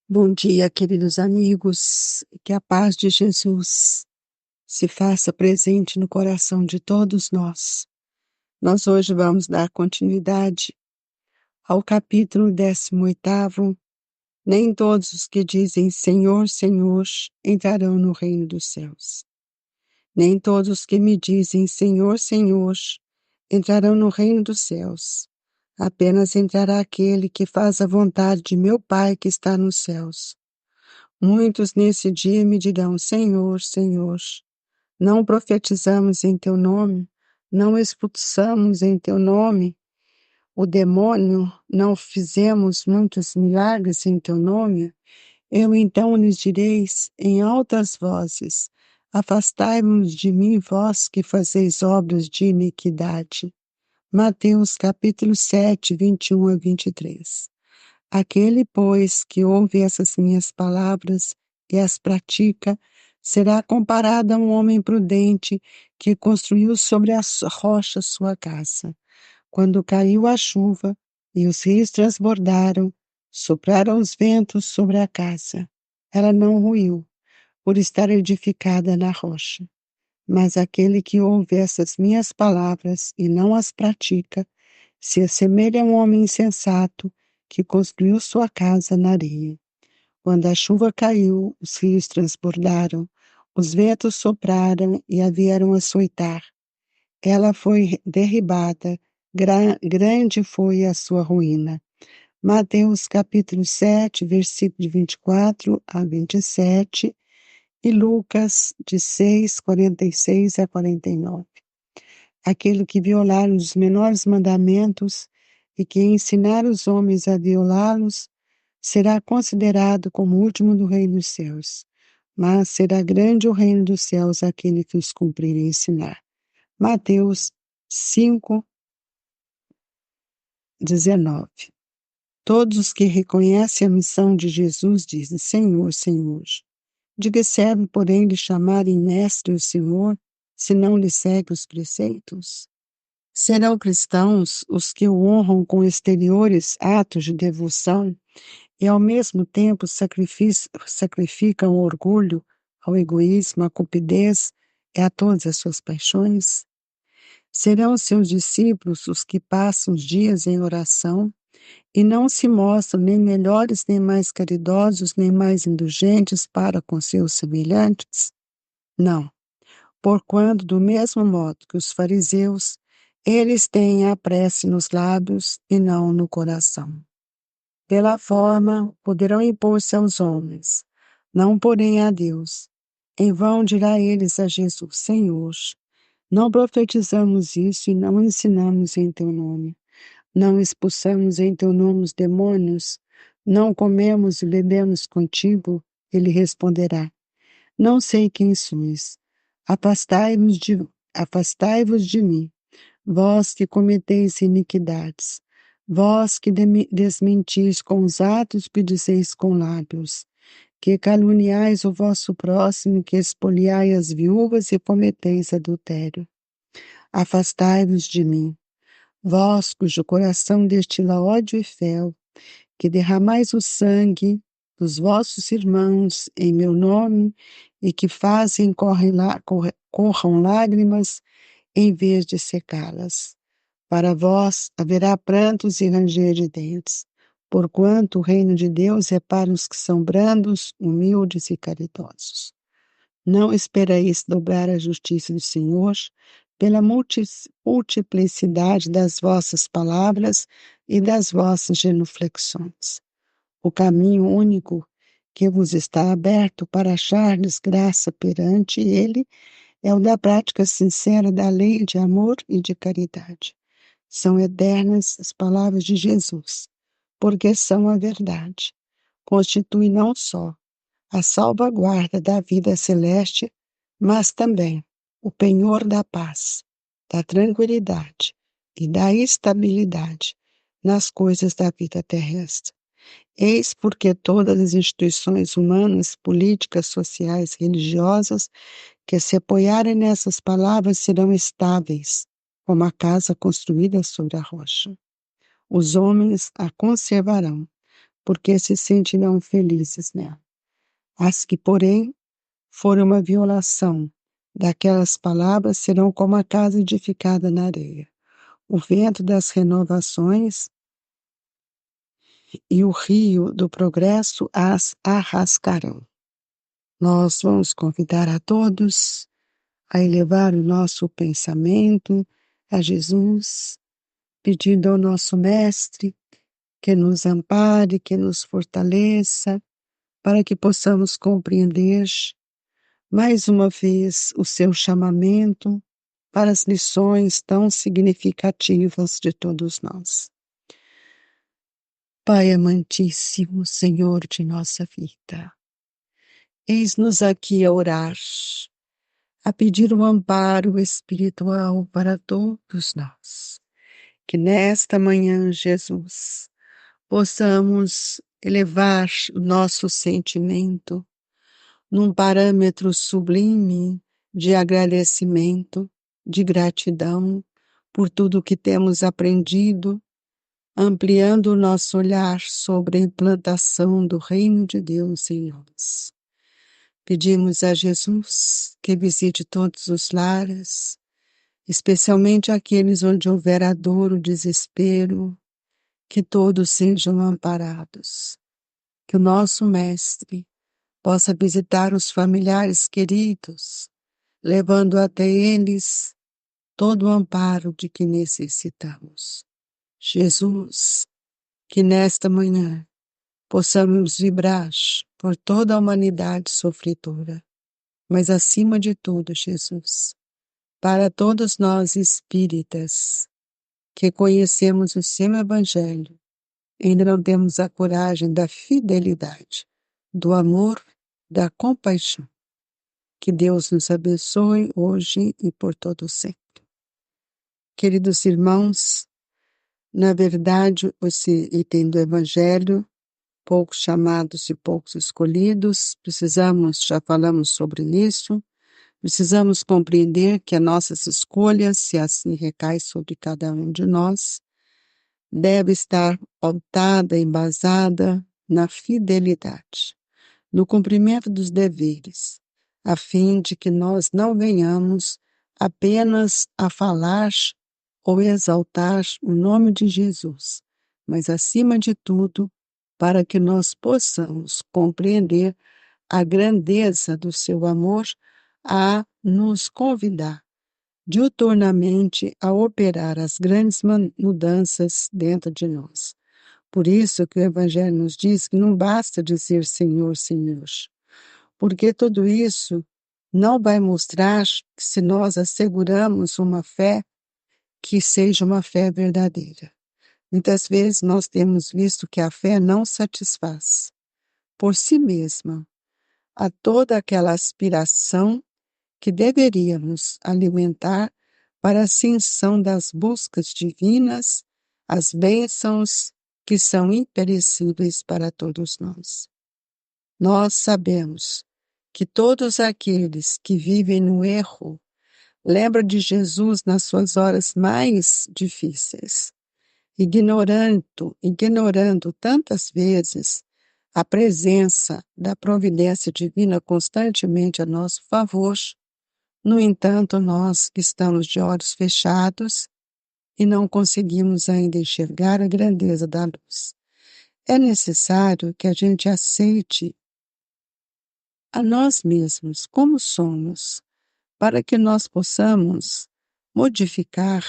Bom dia, queridos amigos, que a paz de Jesus se faça presente no coração de todos nós. Nós hoje vamos dar continuidade ao capítulo 18º. Nem todos os que dizem Senhor, Senhor, entrarão no reino dos céus. Nem todos os que me dizem Senhor, Senhor, entrarão no reino dos céus. Apenas entrará aquele que faz a vontade de meu Pai que está nos céus. Muitos nesse dia me dirão, Senhor, Senhor, não profetizamos em teu nome, não expulsamos em teu nome o demônio, não fizemos muitos milagres em teu nome? Eu então lhes direis em altas vozes, afastai-vos de mim, vós que fazeis obras de iniquidade. Mateus capítulo 7, 21 a 23. Aquele, pois, que ouve essas minhas palavras e as pratica, será comparado a um homem prudente que construiu sobre a rocha sua casa. Quando caiu a chuva e os rios transbordaram, sopraram os ventos sobre a casa. Ela não ruiu, por estar edificada na rocha. Mas aquele que ouve essas minhas palavras e não as pratica, se assemelha a um homem insensato que construiu sua casa na areia. Quando a chuva caiu, os rios transbordaram, os ventos sopraram e a vieram açoitar. Ela foi derribada, grande foi a sua ruína. Mateus capítulo 7, versículo de 24 a 27 e Lucas de 6, 46 a 49. Aquele que violar os menores mandamentos e que ensinar os homens a violá-los, será considerado como o último do reino dos céus. Mas será grande o reino dos céus aquele que os cumprir e ensinar. Mateus 5, 19. Todos os que reconhecem a missão de Jesus dizem, Senhor, Senhor. De que serve, porém, lhe chamarem mestre o Senhor, se não lhe segue os preceitos? Serão cristãos os que o honram com exteriores atos de devoção e, ao mesmo tempo, sacrificam o orgulho, ao egoísmo, à cupidez e a todas as suas paixões? Serão seus discípulos os que passam os dias em oração e não se mostram nem melhores, nem mais caridosos, nem mais indulgentes para com seus semelhantes? Não. Porquanto, do mesmo modo que os fariseus, eles têm a prece nos lábios e não no coração. Pela forma, poderão impor-se aos homens, não porém a Deus. Em vão dirá eles a Jesus, Senhor, não profetizamos isso e não ensinamos em teu nome. Não expulsamos em teu nome os demônios, não comemos e bebemos contigo. Ele responderá, não sei quem sois. Afastai-vos de mim, vós que cometeis iniquidades, vós que desmentis com os atos que dizeis com lábios, que caluniais o vosso próximo, que expoliai as viúvas e cometeis adultério. Afastai-vos de mim, vós cujo coração destila ódio e fel, que derramais o sangue dos vossos irmãos em meu nome e que fazem corram lágrimas em vez de secá-las. Para vós haverá prantos e ranger de dentes, porquanto o reino de Deus é para os que são brandos, humildes e caridosos. Não espereis dobrar a justiça do Senhor pela multiplicidade das vossas palavras e das vossas genuflexões. O caminho único que vos está aberto para achardes graça perante Ele é o da prática sincera da lei de amor e de caridade. São eternas as palavras de Jesus, porque são a verdade. Constitui não só a salvaguarda da vida celeste, mas também o penhor da paz, da tranquilidade e da estabilidade nas coisas da vida terrestre. Eis porque todas as instituições humanas, políticas, sociais, religiosas, que se apoiarem nessas palavras serão estáveis, como a casa construída sobre a rocha. Os homens a conservarão, porque se sentirão felizes nela. As que, porém, forem uma violação daquelas palavras serão como a casa edificada na areia. O vento das renovações e o rio do progresso as arrascarão. Nós vamos convidar a todos a elevar o nosso pensamento a Jesus, pedindo ao nosso Mestre que nos ampare, que nos fortaleça, para que possamos compreender mais uma vez o seu chamamento para as lições tão significativas de todos nós. Pai amantíssimo, Senhor de nossa vida, eis-nos aqui a orar, a pedir um amparo espiritual para todos nós. Que nesta manhã, Jesus, possamos elevar o nosso sentimento num parâmetro sublime de agradecimento, de gratidão por tudo que temos aprendido, ampliando o nosso olhar sobre a implantação do reino de Deus em nós. Pedimos a Jesus que visite todos os lares, especialmente aqueles onde houver a dor, o desespero, que todos sejam amparados. Que o nosso Mestre possa visitar os familiares queridos, levando até eles todo o amparo de que necessitamos. Jesus, que nesta manhã possamos vibrar por toda a humanidade sofredora, mas acima de tudo, Jesus, para todos nós espíritas que conhecemos o seu Evangelho, ainda não temos a coragem da fidelidade, do amor, da compaixão. Que Deus nos abençoe hoje e por todo sempre. Queridos irmãos, na verdade, esse item do Evangelho, poucos chamados e poucos escolhidos, já falamos sobre isso, precisamos compreender que as nossas escolhas, se assim recai sobre cada um de nós, deve estar pautada, embasada na fidelidade, no cumprimento dos deveres, a fim de que nós não venhamos apenas a falar ou exaltar o nome de Jesus, mas acima de tudo, para que nós possamos compreender a grandeza do seu amor a nos convidar diuturnamente a operar as grandes mudanças dentro de nós. Por isso que o Evangelho nos diz que não basta dizer Senhor, Senhor, porque tudo isso não vai mostrar se nós asseguramos uma fé que seja uma fé verdadeira. Muitas vezes nós temos visto que a fé não satisfaz por si mesma a toda aquela aspiração que deveríamos alimentar para a ascensão das buscas divinas, as bênçãos que são imperecíveis para todos nós. Nós sabemos que todos aqueles que vivem no erro lembram de Jesus nas suas horas mais difíceis, ignorando tantas vezes a presença da providência divina constantemente a nosso favor. No entanto, nós que estamos de olhos fechados e não conseguimos ainda enxergar a grandeza da luz. É necessário que a gente aceite a nós mesmos como somos, para que nós possamos modificar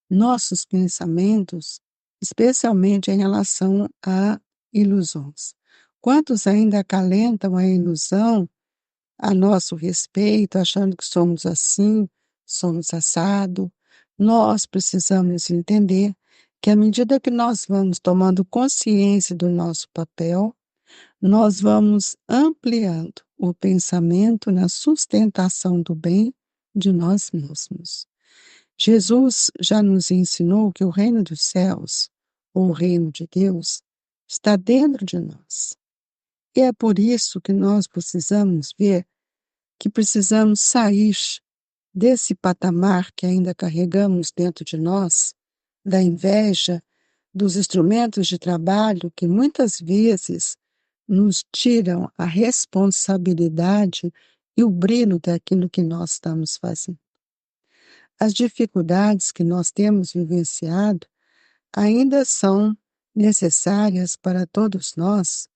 nossos pensamentos, especialmente em relação a ilusões. Quantos ainda acalentam a ilusão a nosso respeito, achando que somos assim, somos assado? Nós precisamos entender que à medida que nós vamos tomando consciência do nosso papel, nós vamos ampliando o pensamento na sustentação do bem de nós mesmos. Jesus já nos ensinou que o reino dos céus, ou o reino de Deus, está dentro de nós. E é por isso que nós precisamos ver que precisamos sair desse patamar que ainda carregamos dentro de nós, da inveja, dos instrumentos de trabalho que muitas vezes nos tiram a responsabilidade e o brilho daquilo que nós estamos fazendo. As dificuldades que nós temos vivenciado ainda são necessárias para todos nós,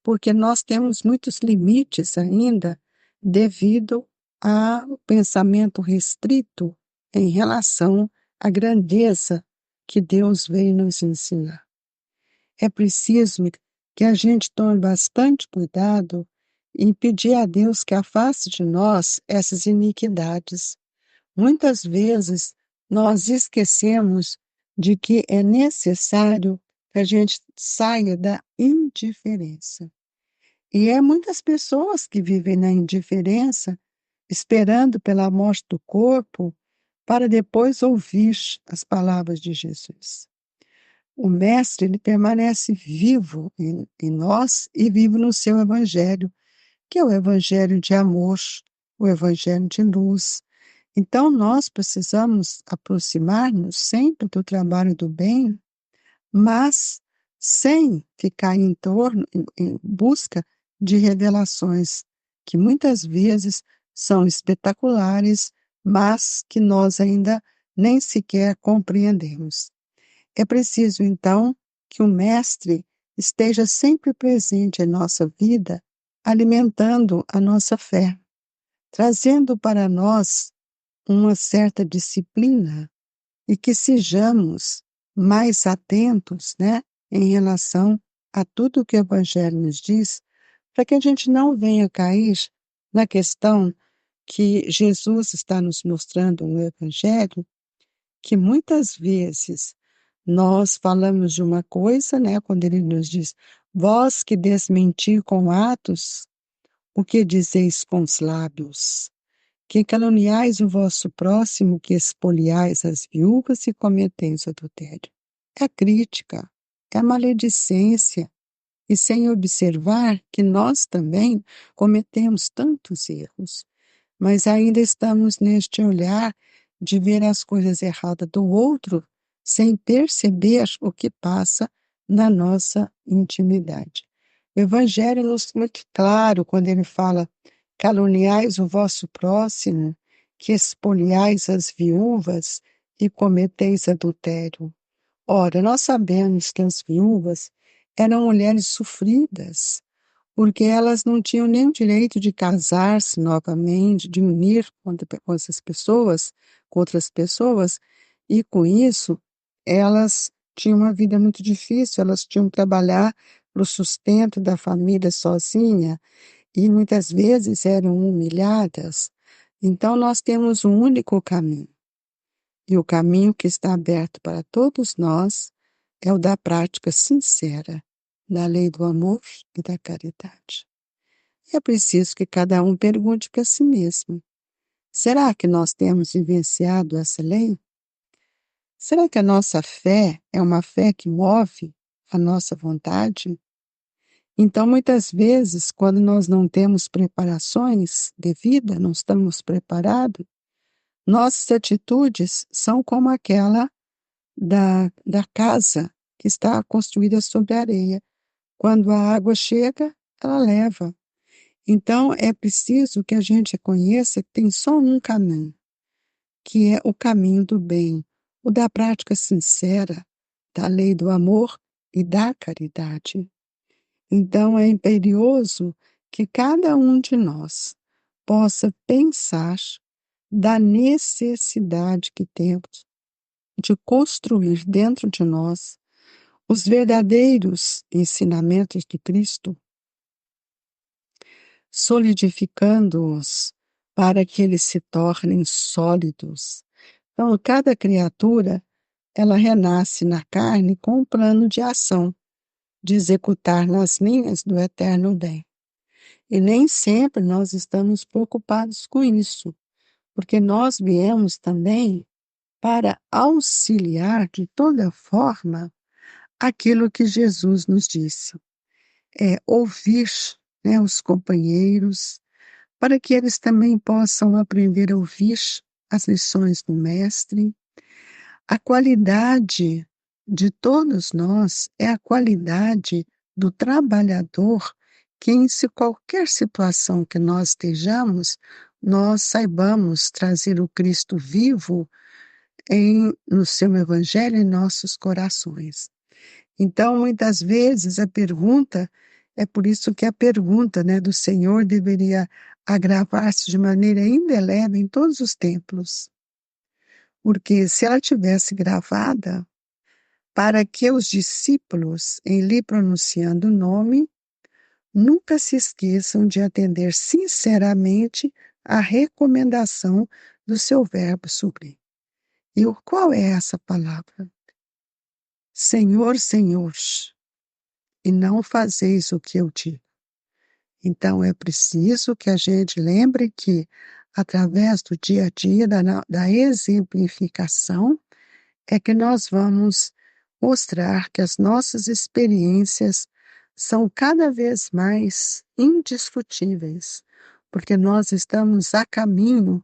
porque nós temos muitos limites ainda devido ao pensamento restrito em relação à grandeza que Deus veio nos ensinar. É preciso que a gente tome bastante cuidado em pedir a Deus que afaste de nós essas iniquidades. Muitas vezes nós esquecemos de que é necessário que a gente saia da indiferença. E é muitas pessoas que vivem na indiferença, esperando pela morte do corpo, para depois ouvir as palavras de Jesus. O Mestre, ele permanece vivo em nós e vivo no seu Evangelho, que é o Evangelho de amor, o Evangelho de luz. Então, nós precisamos aproximar-nos sempre do trabalho do bem, mas sem ficar em busca de revelações que muitas vezes são espetaculares, mas que nós ainda nem sequer compreendemos. É preciso, então, que o Mestre esteja sempre presente em nossa vida, alimentando a nossa fé, trazendo para nós uma certa disciplina e que sejamos mais atentos, né, em relação a tudo que o Evangelho nos diz, para que a gente não venha cair na questão que Jesus está nos mostrando no Evangelho, que muitas vezes nós falamos de uma coisa, né, quando ele nos diz, vós que desmentir com atos, o que dizeis com os lábios? Que caluniais o vosso próximo, que expoliais as viúvas e cometeis adultério. É a crítica, é a maledicência, e sem observar que nós também cometemos tantos erros, mas ainda estamos neste olhar de ver as coisas erradas do outro, sem perceber o que passa na nossa intimidade. O Evangelho nos é muito claro quando ele fala: caluniais o vosso próximo, que expoliais as viúvas e cometeis adultério. Ora, nós sabemos que as viúvas eram mulheres sofridas, porque elas não tinham nem o direito de casar-se novamente, de unir com essas pessoas, com outras pessoas, e com isso elas tinham uma vida muito difícil, elas tinham que trabalhar para o sustento da família sozinha, e muitas vezes eram humilhadas. Então nós temos um único caminho, e o caminho que está aberto para todos nós é o da prática sincera da lei do amor e da caridade. É preciso que cada um pergunte para si mesmo: será que nós temos vivenciado essa lei? Será que a nossa fé é uma fé que move a nossa vontade? Então, muitas vezes, quando nós não temos preparações devidas, não estamos preparados, nossas atitudes são como aquela da casa que está construída sobre a areia. Quando a água chega, ela leva. Então, é preciso que a gente reconheça que tem só um caminho, que é o caminho do bem, o da prática sincera, da lei do amor e da caridade. Então, é imperioso que cada um de nós possa pensar da necessidade que temos de construir dentro de nós os verdadeiros ensinamentos de Cristo, solidificando-os para que eles se tornem sólidos. Então, cada criatura, ela renasce na carne com um plano de ação, de executar nas linhas do eterno bem. E nem sempre nós estamos preocupados com isso, porque nós viemos também para auxiliar de toda forma aquilo que Jesus nos disse. É ouvir, né, os companheiros, para que eles também possam aprender a ouvir as lições do Mestre. A qualidade de todos nós é a qualidade do trabalhador que, qualquer situação que nós estejamos, nós saibamos trazer o Cristo vivo no seu Evangelho em nossos corações. Então, muitas vezes, é por isso que a pergunta, né, do Senhor deveria agravar-se de maneira indelével em todos os templos. Porque se ela tivesse gravada, para que os discípulos, em lhe pronunciando o nome, nunca se esqueçam de atender sinceramente à recomendação do seu verbo sublime. E qual é essa palavra? Senhor, Senhor, e não fazeis o que eu digo. Então é preciso que a gente lembre que, através do dia a dia, da exemplificação, é que nós vamos mostrar que as nossas experiências são cada vez mais indiscutíveis, porque nós estamos a caminho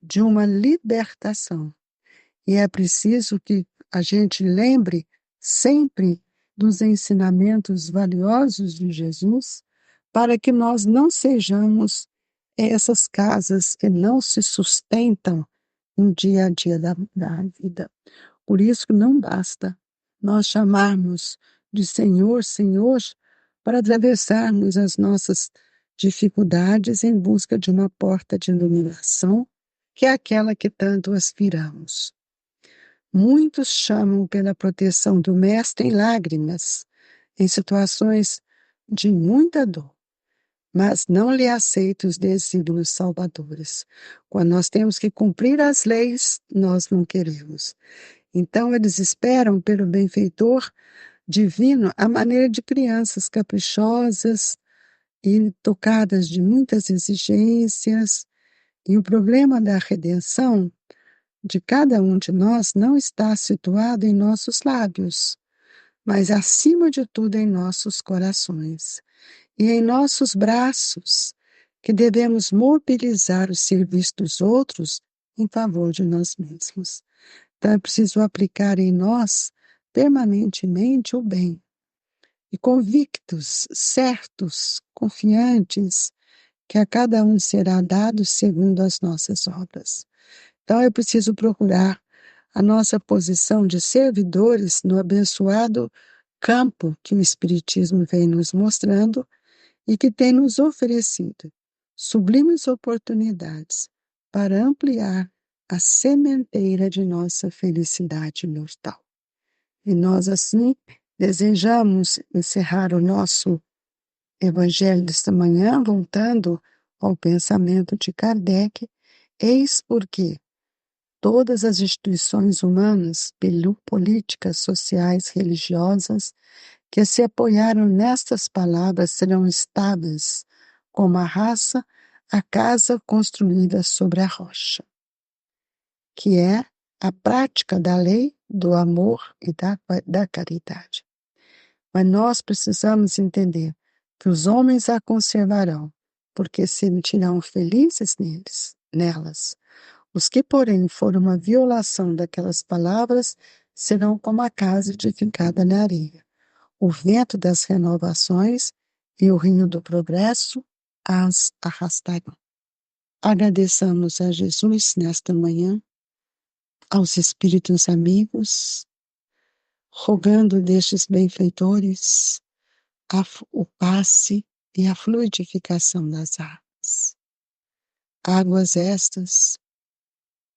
de uma libertação. E é preciso que a gente lembre sempre dos ensinamentos valiosos de Jesus, para que nós não sejamos essas casas que não se sustentam no dia a dia da vida. Por isso que não basta nós chamarmos de Senhor, Senhor, para atravessarmos as nossas dificuldades em busca de uma porta de iluminação, que é aquela que tanto aspiramos. Muitos chamam pela proteção do Mestre em lágrimas, em situações de muita dor, mas não lhe aceitam os desígnios salvadores. Quando nós temos que cumprir as leis, nós não queremos. Então, eles esperam pelo benfeitor divino à maneira de crianças caprichosas e tocadas de muitas exigências. E o problema da redenção de cada um de nós não está situado em nossos lábios, mas, acima de tudo, em nossos corações e em nossos braços, que devemos mobilizar o serviço dos outros em favor de nós mesmos. Então, é preciso aplicar em nós permanentemente o bem. E convictos, certos, confiantes, que a cada um será dado segundo as nossas obras. Então, é preciso procurar a nossa posição de servidores no abençoado campo que o Espiritismo vem nos mostrando e que tem nos oferecido sublimes oportunidades para ampliar a sementeira de nossa felicidade mortal. E nós, assim, desejamos encerrar o nosso Evangelho desta manhã, voltando ao pensamento de Kardec, eis porque todas as instituições humanas, políticas, sociais, religiosas, que se apoiaram nestas palavras serão estáveis, como a raça, a casa construída sobre a rocha, que é a prática da lei, do amor e da caridade. Mas nós precisamos entender que os homens a conservarão, porque se sentirão felizes nelas. Os que, porém, for uma violação daquelas palavras, serão como a casa edificada na areia. O vento das renovações e o rio do progresso as arrastarão. Agradeçamos a Jesus nesta manhã, aos Espíritos amigos, rogando destes benfeitores o passe e a fluidificação das águas. Águas estas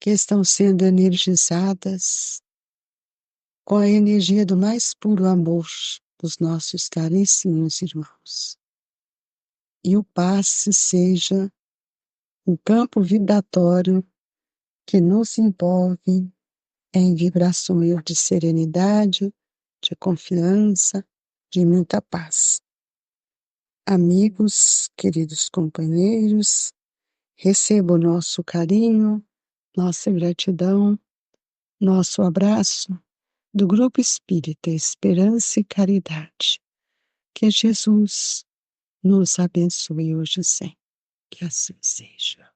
que estão sendo energizadas com a energia do mais puro amor dos nossos caríssimos irmãos. E o passe seja um campo vibratório que nos envolve em vibrações de serenidade, de confiança, de muita paz. Amigos, queridos companheiros, receba o nosso carinho, nossa gratidão, nosso abraço do Grupo Espírita Esperança e Caridade. Que Jesus nos abençoe hoje sempre. Que assim seja.